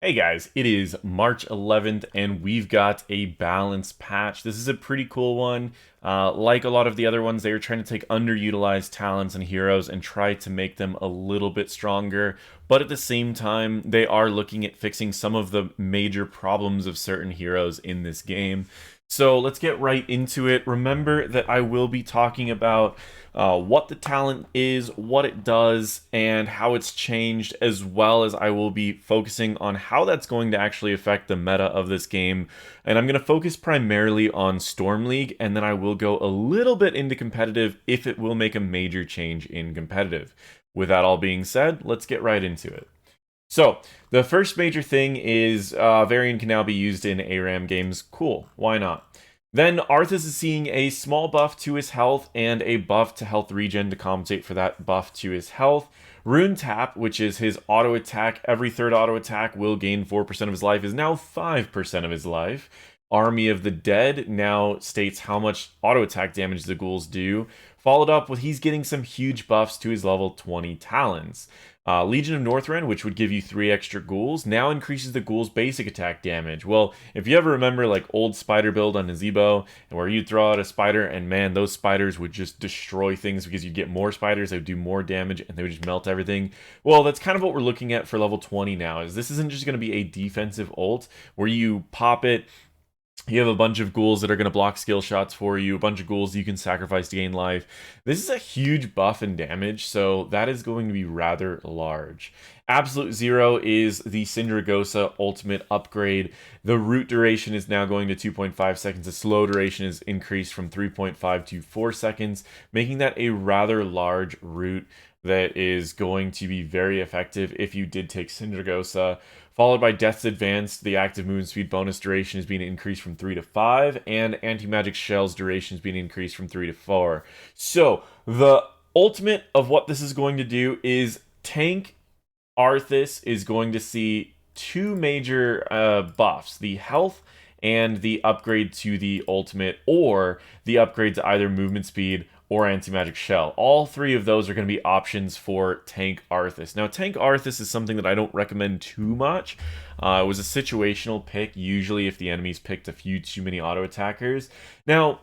Hey guys, it is March 11th and we've got a balance patch. This is a pretty cool one. Like a lot of the other ones, they are trying to take underutilized talents and heroes and try to make them a little bit stronger. But at the same time, they are looking at fixing some of the major problems of certain heroes in this game. So let's get right into it. Remember that I will be talking about what the talent is, what it does, and how it's changed, as well as I will be focusing on how that's going to actually affect the meta of this game. And I'm going to focus primarily on Storm League, and then I will go a little bit into competitive if it will make a major change in competitive. With that all being said, let's get right into it. So, the first major thing is Varian can now be used in ARAM games. Cool, why not? Then Arthas is seeing a small buff to his health and a buff to health regen to compensate for that buff to his health. Rune Tap, which is his auto attack, every third auto attack will gain 4% of his life, is now 5% of his life. Army of the Dead now states how much auto attack damage the ghouls do, followed up with he's getting some huge buffs to his level 20 talents. Legion of Northrend, which would give you 3 extra ghouls, now increases the ghoul's basic attack damage. Well, if you ever remember like old spider build on Nazebo, and where you'd throw out a spider, and man, those spiders would just destroy things because you'd get more spiders, they would do more damage, and they would just melt everything. Well, that's kind of what we're looking at for level 20 now, is this isn't just going to be a defensive ult, where you pop it, you have a bunch of ghouls that are going to block skill shots for you, a bunch of ghouls you can sacrifice to gain life. This is a huge buff in damage, so that is going to be rather large. Absolute Zero is the Syndragosa ultimate upgrade. The root duration is now going to 2.5 seconds. The slow duration is increased from 3.5 to 4 seconds, making that a rather large root that is going to be very effective if you did take Syndragosa. Followed by Death's Advanced, the active movement speed bonus duration is being increased from 3 to 5, and Anti-Magic Shell's duration is being increased from 3 to 4. So, the ultimate of what this is going to do is tank Arthas is going to see two major buffs, the health and the upgrade to the ultimate, or the upgrade to either movement speed or anti-magic shell. All three of those are going to be options for tank Arthas. Now, tank Arthas is something that I don't recommend too much. It was a situational pick, usually if the enemies picked a few too many auto attackers. Now,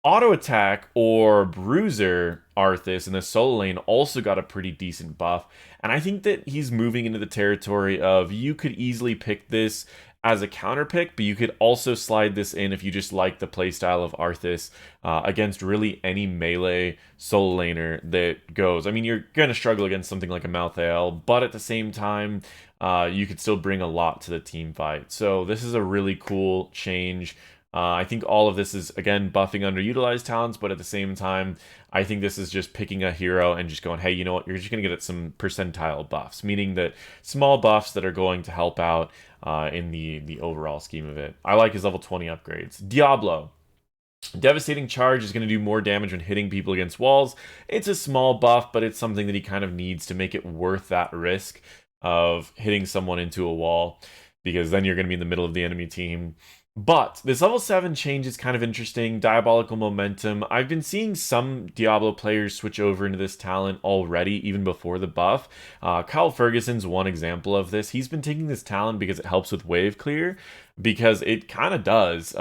auto attack or bruiser Arthas in the solo lane also got a pretty decent buff, and I think that he's moving into the territory of you could easily pick this as a counter pick, but you could also slide this in if you just like the playstyle of Arthas against really any melee solo laner that goes. I mean, you're going to struggle against something like a Malthael, but at the same time, you could still bring a lot to the team fight. So this is a really cool change. I think all of this is, again, buffing underutilized talents, but at the same time, I think this is just picking a hero and just going, hey, you know what, you're just going to get some percentile buffs, meaning that small buffs that are going to help out in the overall scheme of it. I like his level 20 upgrades. Diablo. Devastating Charge is going to do more damage when hitting people against walls. It's a small buff, but it's something that he kind of needs to make it worth that risk of hitting someone into a wall, because then you're going to be in the middle of the enemy team. But this level 7 change is kind of interesting. Diabolical Momentum. I've been seeing some Diablo players switch over into this talent already, even before the buff. Kyle Ferguson's one example of this. He's been taking this talent because it helps with wave clear, because it kind of does.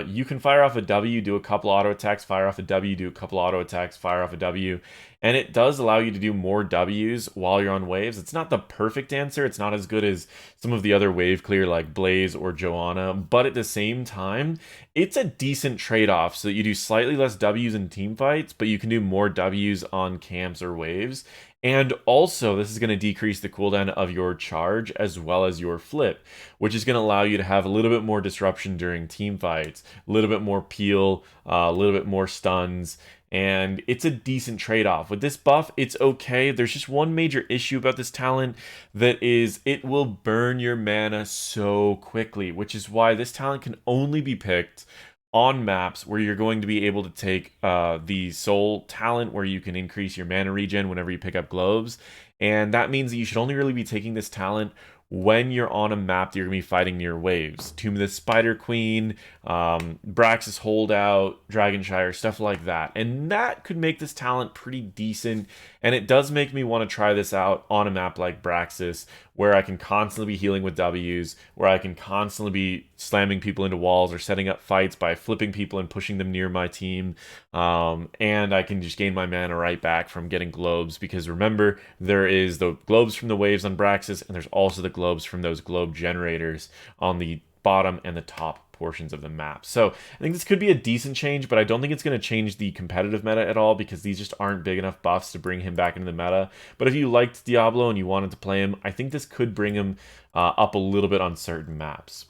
You can fire off a W, do a couple auto attacks, fire off a W, do a couple auto attacks, fire off a W, and it does allow you to do more Ws while you're on waves. It's not the perfect answer. It's not as good as some of the other wave clear like Blaze or Joanna, but at the same time, it's a decent trade-off so that you do slightly less Ws in team fights, but you can do more Ws on camps or waves. And also, this is going to decrease the cooldown of your charge as well as your flip, which is going to allow you to have a little bit more disruption during team fights, a little bit more peel, a little bit more stuns, and it's a decent trade-off. With this buff, it's okay. There's just one major issue about this talent, that is it will burn your mana so quickly, which is why this talent can only be picked on maps where you're going to be able to take the soul talent, where you can increase your mana regen whenever you pick up globes. And that means that you should only really be taking this talent when you're on a map that you're going to be fighting near waves. Tomb of the Spider Queen, Braxis Holdout, Dragonshire, stuff like that. And that could make this talent pretty decent, and it does make me want to try this out on a map like Braxis, where I can constantly be healing with W's, where I can constantly be slamming people into walls or setting up fights by flipping people and pushing them near my team. And I can just gain my mana right back from getting globes, because remember, there is the globes from the waves on Braxis, and there's also the globes from those globe generators on the bottom and the top portions of the map. So I think this could be a decent change, but I don't think it's going to change the competitive meta at all, because these just aren't big enough buffs to bring him back into the meta. But if you liked Diablo and you wanted to play him, I think this could bring him up a little bit on certain maps.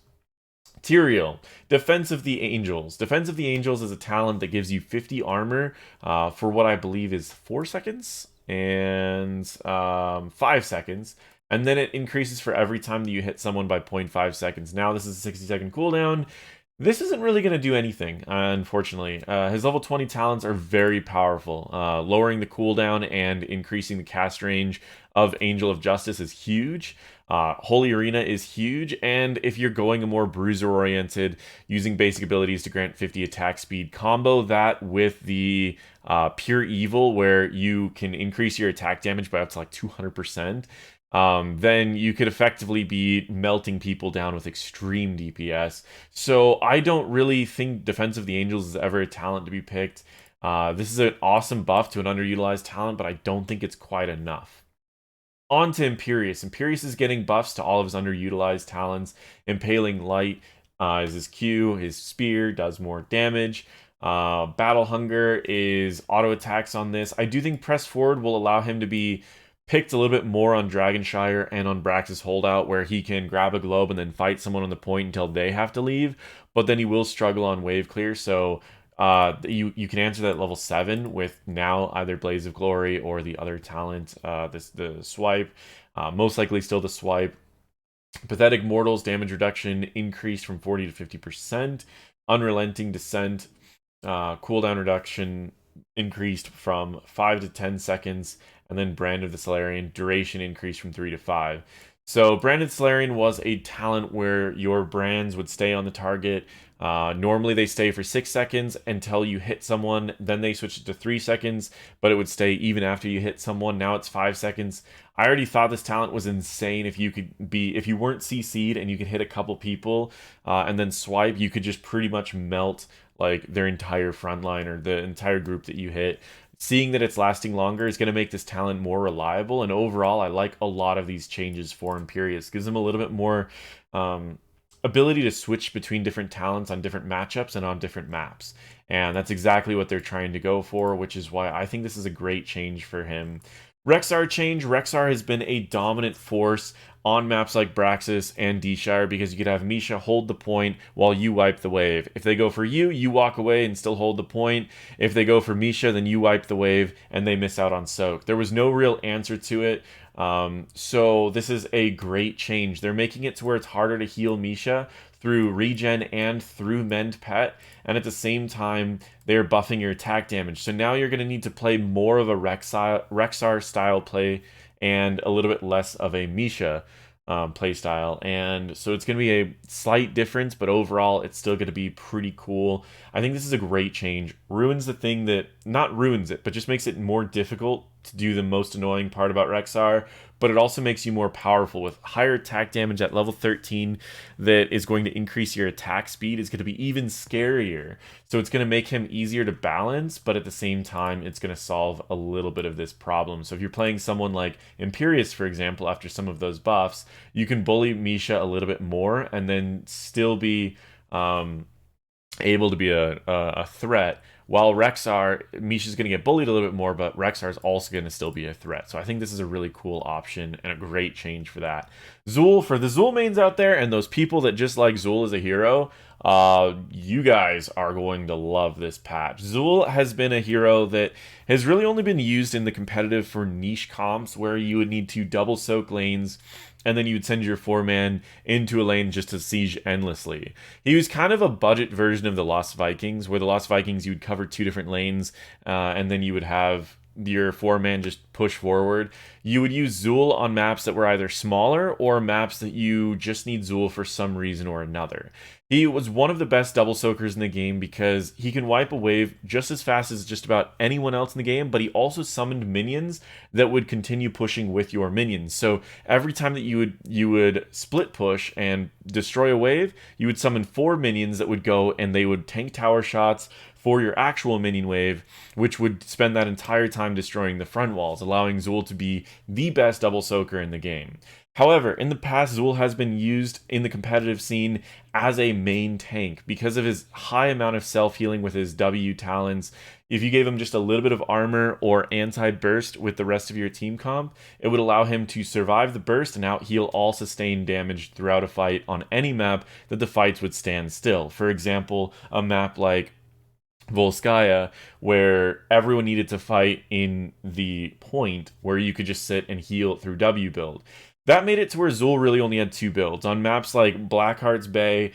Tyrael, Defense of the Angels. Defense of the Angels is a talent that gives you 50 armor for what I believe is 4 seconds and 5 seconds. And then it increases for every time that you hit someone by 0.5 seconds. Now this is a 60-second cooldown. This isn't really going to do anything, unfortunately. His level 20 talents are very powerful. Lowering the cooldown and increasing the cast range of Angel of Justice is huge. Holy Arena is huge, and if you're going a more bruiser-oriented, using basic abilities to grant 50 attack speed, combo that with the Pure Evil, where you can increase your attack damage by up to like 200%. Then you could effectively be melting people down with extreme DPS. So I don't really think Defense of the Angels is ever a talent to be picked. This is an awesome buff to an underutilized talent, but I don't think it's quite enough. On to Imperius. Imperius is getting buffs to all of his underutilized talents. Impaling Light is his Q. His Spear does more damage. Battle Hunger is auto attacks on this. I do think Press Forward will allow him to be picked a little bit more on Dragonshire and on Braxis Holdout, where he can grab a globe and then fight someone on the point until they have to leave, but then he will struggle on wave clear. So you can answer that level 7 with now either Blaze of Glory or the other talent, the Swipe. Most likely still the Swipe. Pathetic Mortals damage reduction increased from 40 to 50%. Unrelenting Descent cooldown reduction increased from 5 to 10 seconds. And then Brand of the Solarian, duration increased from 3 to 5. So Brand of the Solarian was a talent where your brands would stay on the target. Normally they stay for 6 seconds until you hit someone, then they switch it to 3 seconds, but it would stay even after you hit someone. Now it's 5 seconds. I already thought this talent was insane. If you weren't CC'd and you could hit a couple people and then swipe, you could just pretty much melt like their entire front line or the entire group that you hit. Seeing that it's lasting longer is going to make this talent more reliable, and overall I like a lot of these changes for Imperius. Gives him a little bit more ability to switch between different talents on different matchups and on different maps, and that's exactly what they're trying to go for, which is why I think this is a great change for him. Rexxar change. Rexxar has been a dominant force on maps like Braxis and D-Shire, because you could have Misha hold the point while you wipe the wave. If they go for you, you walk away and still hold the point. If they go for Misha, then you wipe the wave and they miss out on soak. There was no real answer to it. So this is a great change. They're making it to where it's harder to heal Misha through regen and through mend pet, and at the same time they're buffing your attack damage. So now you're going to need to play more of a Rexxar style play and a little bit less of a Misha play style, and so it's going to be a slight difference, but overall it's still going to be pretty cool. I think this is a great change. Ruins the thing that, not ruins it, but just makes it more difficult to do the most annoying part about Rexxar, but it also makes you more powerful with higher attack damage at level 13 that is going to increase your attack speed. Is going to be even scarier. So it's going to make him easier to balance, but at the same time, it's going to solve a little bit of this problem. So if you're playing someone like Imperius, for example, after some of those buffs, you can bully Misha a little bit more and then still be able to be a threat. While Rexxar, Misha's going to get bullied a little bit more, but Rexxar is also going to still be a threat. So I think this is a really cool option and a great change for that. Xul, for the Xul mains out there and those people that just like Xul as a hero, you guys are going to love this patch. Xul has been a hero that has really only been used in the competitive for niche comps, where you would need to double soak lanes and then you would send your 4-man into a lane just to siege endlessly. He was kind of a budget version of the Lost Vikings, where the Lost Vikings, you would cover 2 different lanes, and then you would have your 4-man just push forward, you would use Xul on maps that were either smaller or maps that you just need Xul for some reason or another. He was one of the best double soakers in the game because he can wipe a wave just as fast as just about anyone else in the game, but he also summoned minions that would continue pushing with your minions. So every time that you would split push and destroy a wave, you would summon 4 minions that would go and they would tank tower shots for your actual minion wave, which would spend that entire time destroying the front walls, allowing Xul to be the best double soaker in the game. However, in the past, Xul has been used in the competitive scene as a main tank because of his high amount of self-healing with his W talents. If you gave him just a little bit of armor or anti-burst with the rest of your team comp, it would allow him to survive the burst and out-heal all sustained damage throughout a fight on any map that the fights would stand still. For example, a map like Volskaya, where everyone needed to fight in the point where you could just sit and heal through W build. That made it to where Xul really only had 2 builds. On maps like Blackheart's Bay,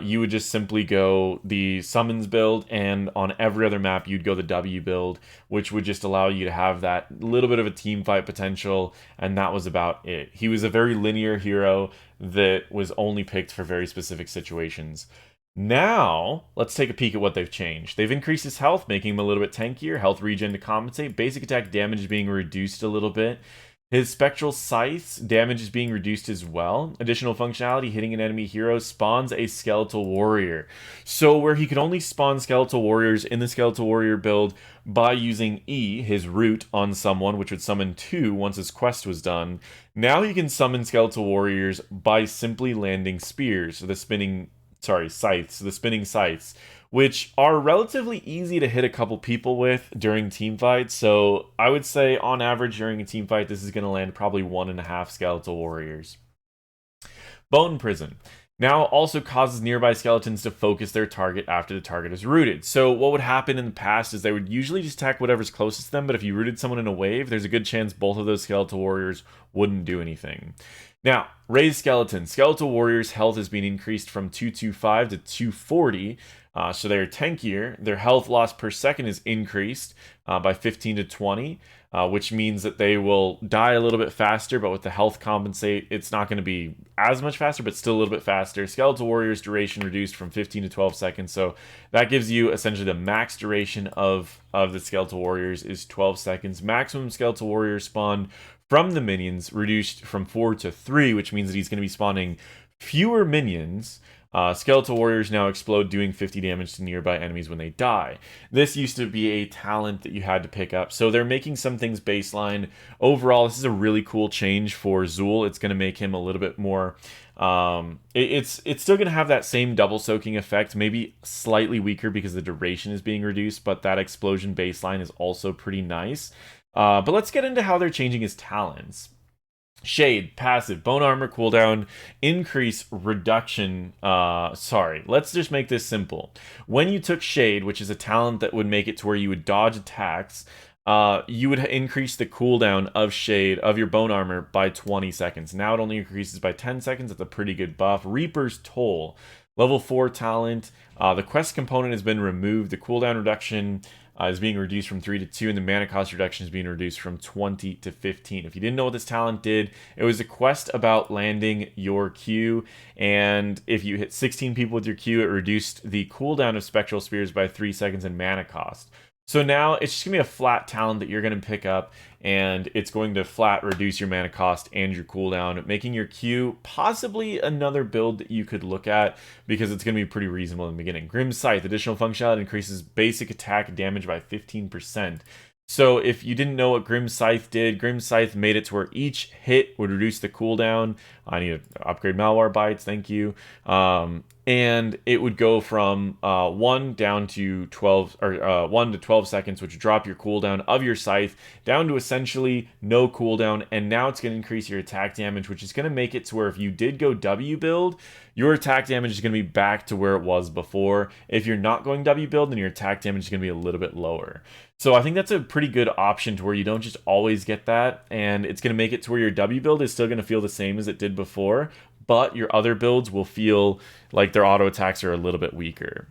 you would just simply go the summons build, and on every other map, you'd go the W build, which would just allow you to have that little bit of a team fight potential, and that was about it. He was a very linear hero that was only picked for very specific situations. Now, let's take a peek at what they've changed. They've increased his health, making him a little bit tankier, health regen to compensate, basic attack damage being reduced a little bit. His Spectral Scythe's damage is being reduced as well. Additional functionality, hitting an enemy hero spawns a Skeletal Warrior. So where he could only spawn Skeletal Warriors in the Skeletal Warrior build by using E, his root, on someone, which would summon 2 once his quest was done, now he can summon Skeletal Warriors by simply landing spears, the spinning scythes, which are relatively easy to hit a couple people with during team fights. So I would say on average during a team fight, this is going to land probably 1.5 Skeletal Warriors. Bone Prison now also causes nearby skeletons to focus their target after the target is rooted. So what would happen in the past is they would usually just attack whatever's closest to them, but if you rooted someone in a wave, there's a good chance both of those Skeletal Warriors wouldn't do anything. Now, raised skeletons. Skeletal Warriors' health has been increased from 225 to 240, so they're tankier. Their health loss per second is increased by 15 to 20, which means that they will die a little bit faster, but with the health compensate, it's not going to be as much faster, but still a little bit faster. Skeletal Warriors' duration reduced from 15 to 12 seconds, so that gives you essentially the max duration of the Skeletal Warriors is 12 seconds. Maximum Skeletal Warriors spawn from the minions reduced from 4 to 3, which means that he's going to be spawning fewer minions. Skeletal Warriors now explode, doing 50 damage to nearby enemies when they die. This used to be a talent that you had to pick up, so they're making some things baseline. Overall, this is a really cool change for Xul. It's going to make him a little bit more... it's still going to have that same double soaking effect, maybe slightly weaker because the duration is being reduced, but that explosion baseline is also pretty nice. But let's get into how they're changing his talents. Shade, passive, bone armor cooldown, increase, reduction. Let's just make this simple. When you took Shade, which is a talent that would make it to where you would dodge attacks, you would increase the cooldown of Shade, of your bone armor, by 20 seconds. Now it only increases by 10 seconds. That's a pretty good buff. Reaper's Toll, level 4 talent. The quest component has been removed. The cooldown reduction is being reduced from 3 to 2, and the mana cost reduction is being reduced from 20 to 15. If you didn't know what this talent did, it was a quest about landing your Q, and if you hit 16 people with your Q, it reduced the cooldown of Spectral Spears by 3 seconds and mana cost. So now it's just going to be a flat talent that you're going to pick up, and it's going to flat reduce your mana cost and your cooldown, making your Q possibly another build that you could look at because it's going to be pretty reasonable in the beginning. Grim Scythe, additional functionality, increases basic attack damage by 15%. So if you didn't know what Grim Scythe did, Grim Scythe made it to where each hit would reduce the cooldown. I need to upgrade Malware Bites, thank you. And it would go from 1 down to 12, or 1 to 12 seconds, which would drop your cooldown of your Scythe down to essentially no cooldown. And now it's going to increase your attack damage, which is going to make it to where if you did go W build, your attack damage is going to be back to where it was before. If you're not going W build, then your attack damage is going to be a little bit lower. So I think that's a pretty good option to where you don't just always get that, and it's going to make it to where your W build is still going to feel the same as it did before, but your other builds will feel like their auto attacks are a little bit weaker.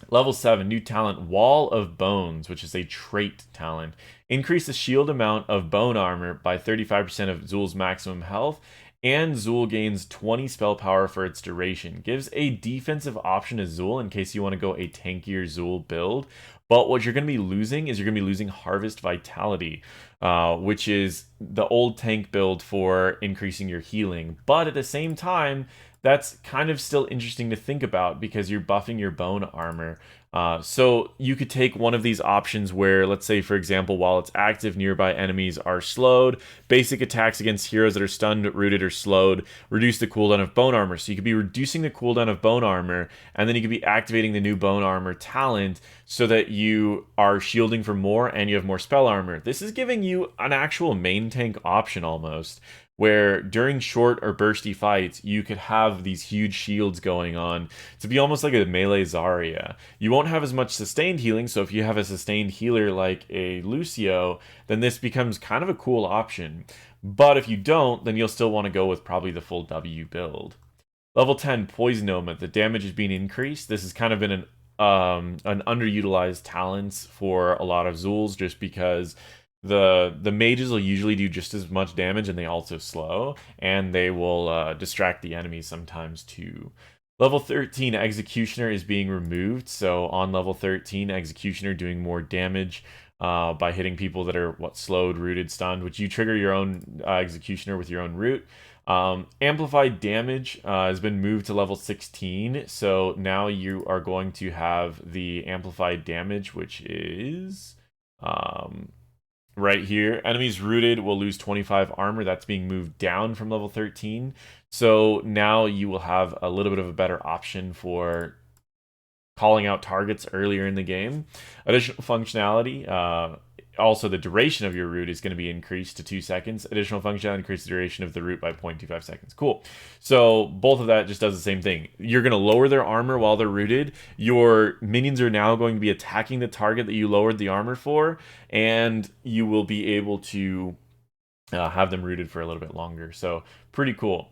Level 7, new talent, Wall of Bones, which is a trait talent. Increase the shield amount of bone armor by 35% of Xul's maximum health, and Xul gains 20 spell power for its duration. Gives a defensive option to Xul in case you want to go a tankier Xul build. But what you're going to be losing is you're going to be losing Harvest Vitality, which is the old tank build for increasing your healing. But at the same time, that's kind of still interesting to think about because you're buffing your bone armor. So you could take one of these options where, let's say, for example, while it's active, nearby enemies are slowed. Basic attacks against heroes that are stunned, rooted, or slowed reduce the cooldown of bone armor. So you could be reducing the cooldown of bone armor, and then you could be activating the new bone armor talent so that you are shielding for more and you have more spell armor. This is giving you an actual main tank option almost, where during short or bursty fights, you could have these huge shields going on to be almost like a melee Zarya. You won't have as much sustained healing, so if you have a sustained healer like a Lucio, then this becomes kind of a cool option. But if you don't, then you'll still want to go with probably the full W build. Level 10, Poison Omen. The damage is being increased. This has kind of been an underutilized talents for a lot of Xuls just because the mages will usually do just as much damage and they also slow, and they will distract the enemy sometimes too. Level 13, Executioner is being removed, so on level 13, Executioner doing more damage by hitting people that are slowed, rooted, stunned, which you trigger your own Executioner with your own root. Amplified damage has been moved to level 16, so now you are going to have the amplified damage, which is right here. Enemies rooted will lose 25 armor. That's being moved down from level 13. So now you will have a little bit of a better option for calling out targets earlier in the game. Additional functionality, also the duration of your root is going to be increased to 2 seconds. Additional functionality increases the duration of the root by 0.25 seconds. Cool. So both of that just does the same thing. You're going to lower their armor while they're rooted. Your minions are now going to be attacking the target that you lowered the armor for, and you will be able to have them rooted for a little bit longer. So pretty cool.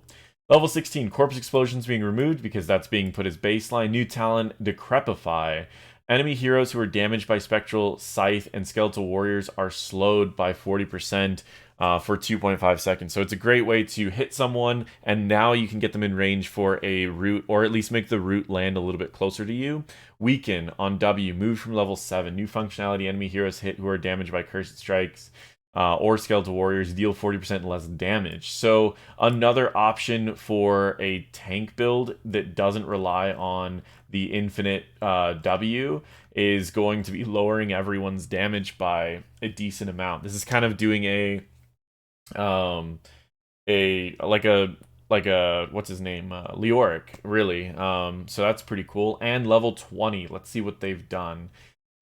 Level 16, Corpse Explosions being removed because that's being put as baseline. New talent, Decrepify. Enemy heroes who are damaged by Spectral, Scythe, and Skeletal Warriors are slowed by 40% for 2.5 seconds. So it's a great way to hit someone, and now you can get them in range for a root, or at least make the root land a little bit closer to you. Weaken on W, move from level 7. New functionality, enemy heroes hit who are damaged by Cursed Strikes or Skeletal Warriors deal 40% less damage. So another option for a tank build that doesn't rely on the infinite W is going to be lowering everyone's damage by a decent amount. This is kind of doing a what's his name, Leoric, really. So that's pretty cool. And level 20, let's see what they've done.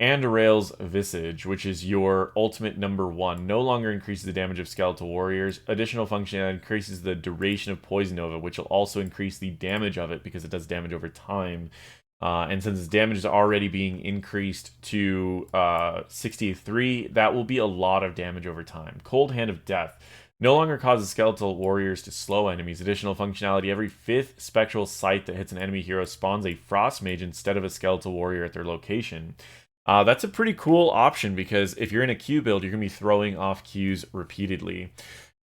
Andarail's Visage, which is your ultimate number 1, no longer increases the damage of Skeletal Warriors. Additional functionality increases the duration of Poison Nova, which will also increase the damage of it because it does damage over time. And since its damage is already being increased to 63, that will be a lot of damage over time. Cold Hand of Death no longer causes Skeletal Warriors to slow enemies. Additional functionality, every 5th Spectral Scythe that hits an enemy hero spawns a Frost Mage instead of a Skeletal Warrior at their location. That's a pretty cool option because if you're in a Q build, you're going to be throwing off Qs repeatedly.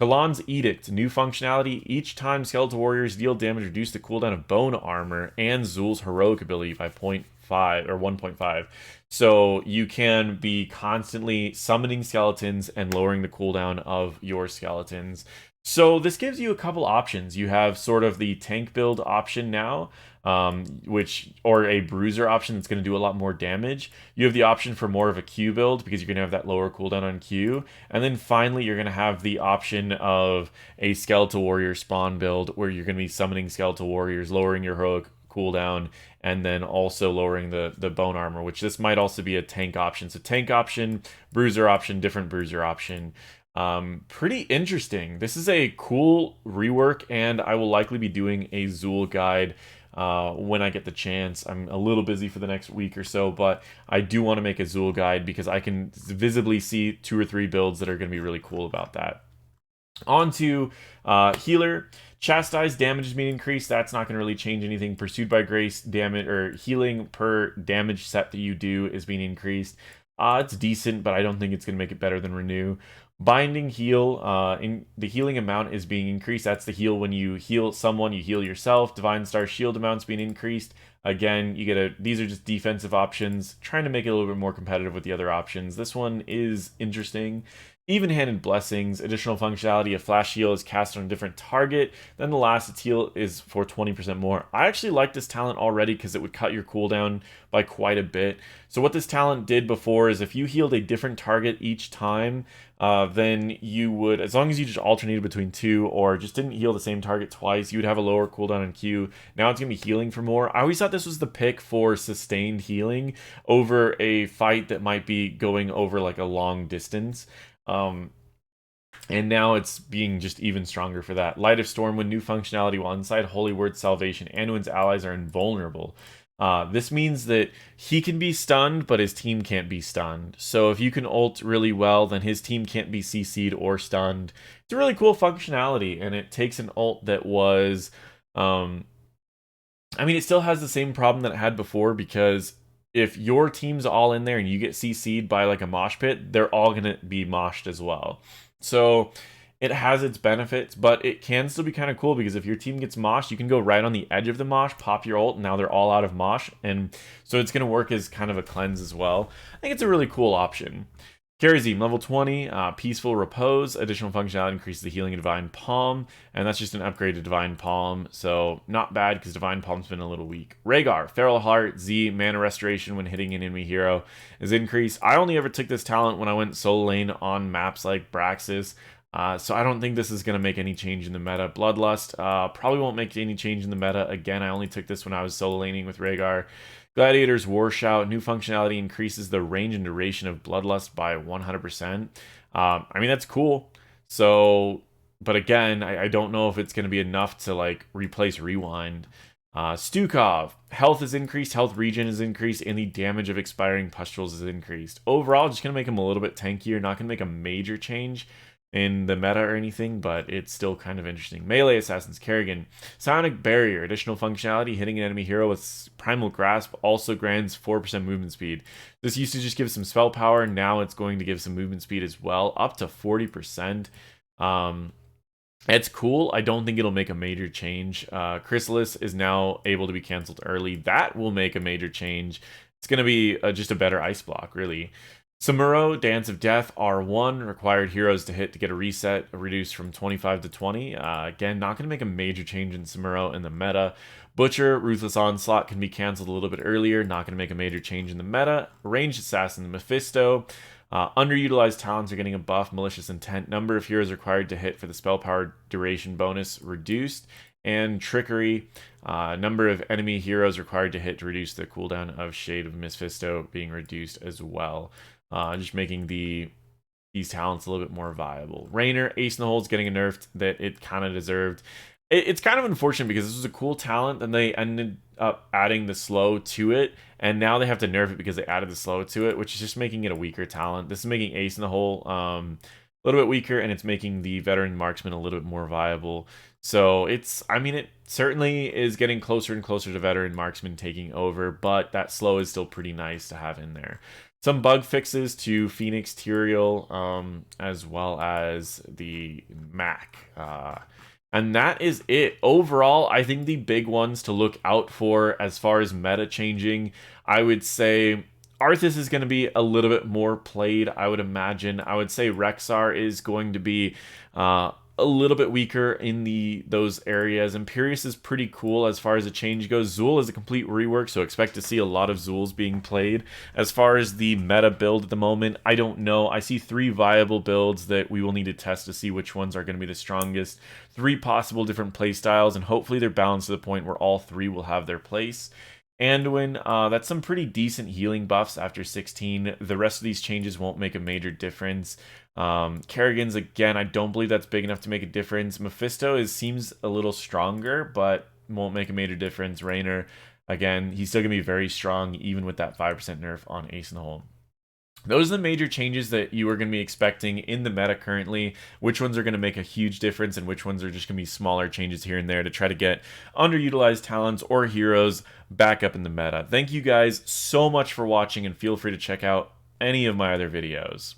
Kalan's Edict, new functionality. Each time Skeletal Warriors deal damage, reduce the cooldown of bone armor and Xul's heroic ability by 0.5 or 1.5. So you can be constantly summoning skeletons and lowering the cooldown of your skeletons. So this gives you a couple options. You have sort of the tank build option now, or a bruiser option that's going to do a lot more damage. You have the option for more of a Q build because you're going to have that lower cooldown on Q. And then finally, you're going to have the option of a Skeletal Warrior spawn build where you're going to be summoning Skeletal Warriors, lowering your heroic cooldown, and then also lowering the bone armor, which this might also be a tank option. So tank option, bruiser option, different bruiser option. Pretty interesting. This is a cool rework, and I will likely be doing a Xul guide when I get the chance. I'm a little busy for the next week or so, but I do want to make a Xul guide because I can visibly see 2 or 3 builds that are going to be really cool about that. On to Healer. Chastise damage is being increased. That's not going to really change anything. Pursued by Grace damage or healing per damage set that you do is being increased. It's decent, but I don't think it's going to make it better than Renew. Binding heal, in the healing amount is being increased. That's the heal when you heal someone, you heal yourself. Divine Star shield amount's being increased. Again, you get these are just defensive options, trying to make it a little bit more competitive with the other options. This one is interesting. Even-handed blessings, additional functionality. A flash heal is cast on a different target. Then the last its heal is for 20% more. I actually like this talent already because it would cut your cooldown by quite a bit. So what this talent did before is if you healed a different target each time, then you would, as long as you just alternated between two or just didn't heal the same target twice, you would have a lower cooldown on Q. Now it's going to be healing for more. I always thought this was the pick for sustained healing over a fight that might be going over like a long distance. And now it's being just even stronger for that. Light of Storm, when new functionality while inside Holy Word Salvation, Anduin's allies are invulnerable. This means that he can be stunned, but his team can't be stunned. So if you can ult really well, then his team can't be CC'd or stunned. It's a really cool functionality, and it takes an ult that was... I mean, it still has the same problem that it had before, because if your team's all in there and you get CC'd by like a mosh pit, they're all going to be moshed as well. So it has its benefits, but it can still be kind of cool because if your team gets moshed, you can go right on the edge of the mosh, pop your ult, and now they're all out of mosh. And so it's going to work as kind of a cleanse as well. I think it's a really cool option. Charism, level 20, Peaceful Repose, additional functionality increases the healing of Divine Palm, and that's just an upgrade to Divine Palm, so not bad because Divine Palm's been a little weak. Rhaegar, Feral Heart, Z, Mana Restoration when hitting an enemy hero is increased. I only ever took this talent when I went solo lane on maps like Braxis, so I don't think this is going to make any change in the meta. Bloodlust probably won't make any change in the meta. Again, I only took this when I was solo laning with Rhaegar. Gladiator's War Shout, new functionality increases the range and duration of Bloodlust by 100%. I mean, that's cool. So, but again, I don't know if it's going to be enough to like replace Rewind. Stukov, health is increased, health regen is increased, and the damage of expiring pustules is increased. Overall, just going to make him a little bit tankier, not going to make a major change in the meta or anything, but it's still kind of interesting. Melee Assassins, Kerrigan. Sonic Barrier, additional functionality, hitting an enemy hero with Primal Grasp also grants 4% movement speed. This used to just give some spell power, now it's going to give some movement speed as well, up to 40%. It's cool. I don't think it'll make a major change. Chrysalis is now able to be canceled early. That will make a major change. It's going to be just a better ice block, really. Samuro, Dance of Death, R1, required heroes to hit to get a reset, reduced from 25 to 20. Again, not going to make a major change in Samuro in the meta. Butcher, Ruthless Onslaught can be cancelled a little bit earlier, not going to make a major change in the meta. Ranged Assassin, Mephisto. Underutilized talents are getting a buff. Malicious Intent, number of heroes required to hit for the spell power duration bonus reduced. And Trickery, number of enemy heroes required to hit to reduce the cooldown of Shade of Mephisto being reduced as well. Just making these talents a little bit more viable. Raynor, Ace in the Hole's getting a nerf that it kind of deserved. It's kind of unfortunate because this was a cool talent, and they ended up adding the slow to it, and now they have to nerf it because they added the slow to it, which is just making it a weaker talent. This is making Ace in the Hole a little bit weaker, and it's making the Veteran Marksman a little bit more viable. So I mean, it certainly is getting closer and closer to Veteran Marksman taking over, but that slow is still pretty nice to have in there. Some bug fixes to Phoenix Tyrael, as well as the Mac. And that is it. Overall, I think the big ones to look out for as far as meta changing, I would say Arthas is going to be a little bit more played, I would imagine. I would say Rexxar is going to be a little bit weaker in those areas. Imperius is pretty cool as far as a change goes. Xul is a complete rework, so expect to see a lot of Xuls being played. As far as the meta build at the moment, I don't know. I see 3 viable builds that we will need to test to see which ones are going to be the strongest. 3 possible different playstyles, and hopefully they're balanced to the point where all 3 will have their place. Anduin, that's some pretty decent healing buffs after 16. The rest of these changes won't make a major difference. Kerrigan's, again, I don't believe that's big enough to make a difference. Mephisto seems a little stronger, but won't make a major difference. Raynor, again, he's still going to be very strong, even with that 5% nerf on Ace in the Hole. Those are the major changes that you are going to be expecting in the meta currently. Which ones are going to make a huge difference and which ones are just going to be smaller changes here and there to try to get underutilized talents or heroes back up in the meta. Thank you guys so much for watching, and feel free to check out any of my other videos.